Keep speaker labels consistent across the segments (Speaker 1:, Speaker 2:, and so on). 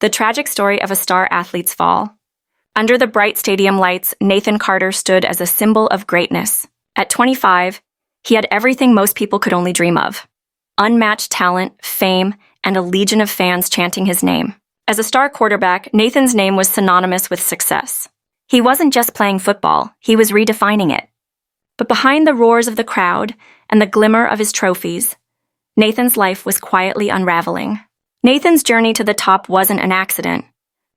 Speaker 1: The tragic story of a star athlete's fall. Under the bright stadium lights, Nathan Carter stood as a symbol of greatness. At 25, he had everything most people could only dream of: unmatched talent, fame, and a legion of fans chanting his name. As a star quarterback, Nathan's name was synonymous with success. He wasn't just playing football, he was redefining it. But behind the roars of the crowd and the glimmer of his trophies, Nathan's life was quietly unraveling. Nathan's journey to the top wasn't an accident.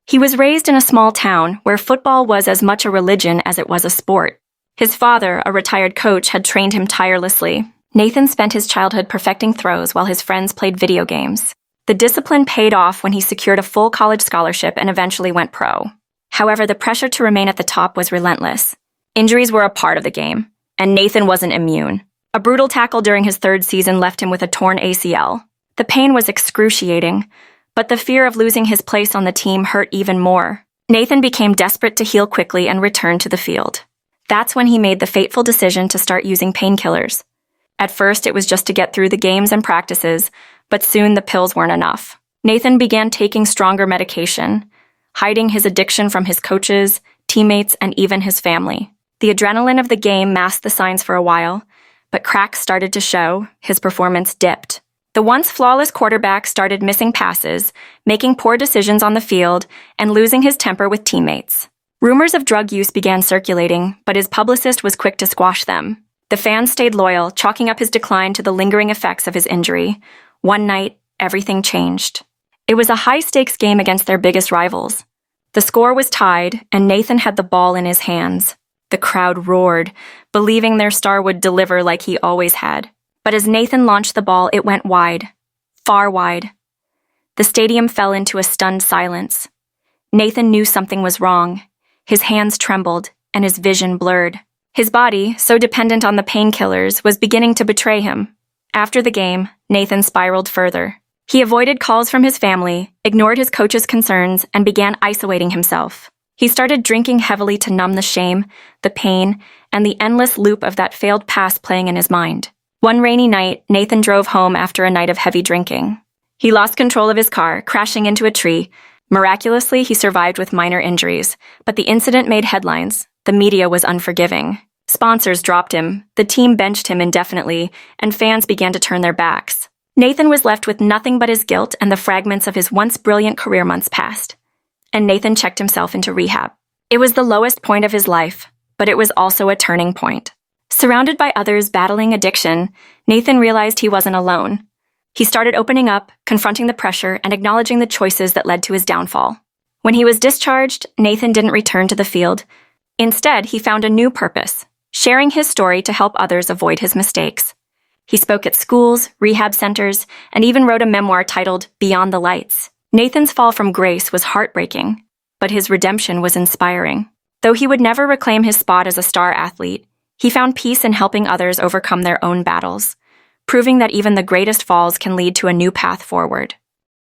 Speaker 1: He was raised in a small town where football was as much a religion as it was a sport. His father, a retired coach, had trained him tirelessly. Nathan spent his childhood perfecting throws while his friends played video games. The discipline paid off when he secured a full college scholarship and eventually went pro. However, the pressure to remain at the top was relentless. Injuries were a part of the game, and Nathan wasn't immune. A brutal tackle during his third season left him with a torn ACL. The pain was excruciating, but the fear of losing his place on the team hurt even more. Nathan became desperate to heal quickly and return to the field. That's when he made the fateful decision to start using painkillers. At first, it was just to get through the games and practices, but soon the pills weren't enough. Nathan began taking stronger medication, hiding his addiction from his coaches, teammates, and even his family. The adrenaline of the game masked the signs for a while, but cracks started to show. His performance dipped. The once flawless quarterback started missing passes, making poor decisions on the field, and losing his temper with teammates. Rumors of drug use began circulating, but his publicist was quick to squash them. The fans stayed loyal, chalking up his decline to the lingering effects of his injury. One night, everything changed. It was a high-stakes game against their biggest rivals. The score was tied, and Nathan had the ball in his hands. The crowd roared, believing their star would deliver like he always had. But as Nathan launched the ball, it went wide, far wide. The stadium fell into a stunned silence. Nathan knew something was wrong. His hands trembled, and his vision blurred. His body, so dependent on the painkillers, was beginning to betray him. After the game, Nathan spiraled further. He avoided calls from his family, ignored his coach's concerns, and began isolating himself. He started drinking heavily to numb the shame, the pain, and the endless loop of that failed past playing in his mind. One rainy night, Nathan drove home after a night of heavy drinking. He lost control of his car, crashing into a tree. Miraculously, he survived with minor injuries, but the incident made headlines. The media was unforgiving. Sponsors dropped him, the team benched him indefinitely, and fans began to turn their backs. Nathan was left with nothing but his guilt and the fragments of his once brilliant career months past. And Nathan checked himself into rehab. It was the lowest point of his life, but it was also a turning point. Surrounded by others battling addiction, Nathan realized he wasn't alone. He started opening up, confronting the pressure, and acknowledging the choices that led to his downfall. When he was discharged, Nathan didn't return to the field. Instead, he found a new purpose: sharing his story to help others avoid his mistakes. He spoke at schools, rehab centers, and even wrote a memoir titled Beyond the Lights. Nathan's fall from grace was heartbreaking, but his redemption was inspiring. Though he would never reclaim his spot as a star athlete, he found peace in helping others overcome their own battles, proving that even the greatest falls can lead to a new path forward.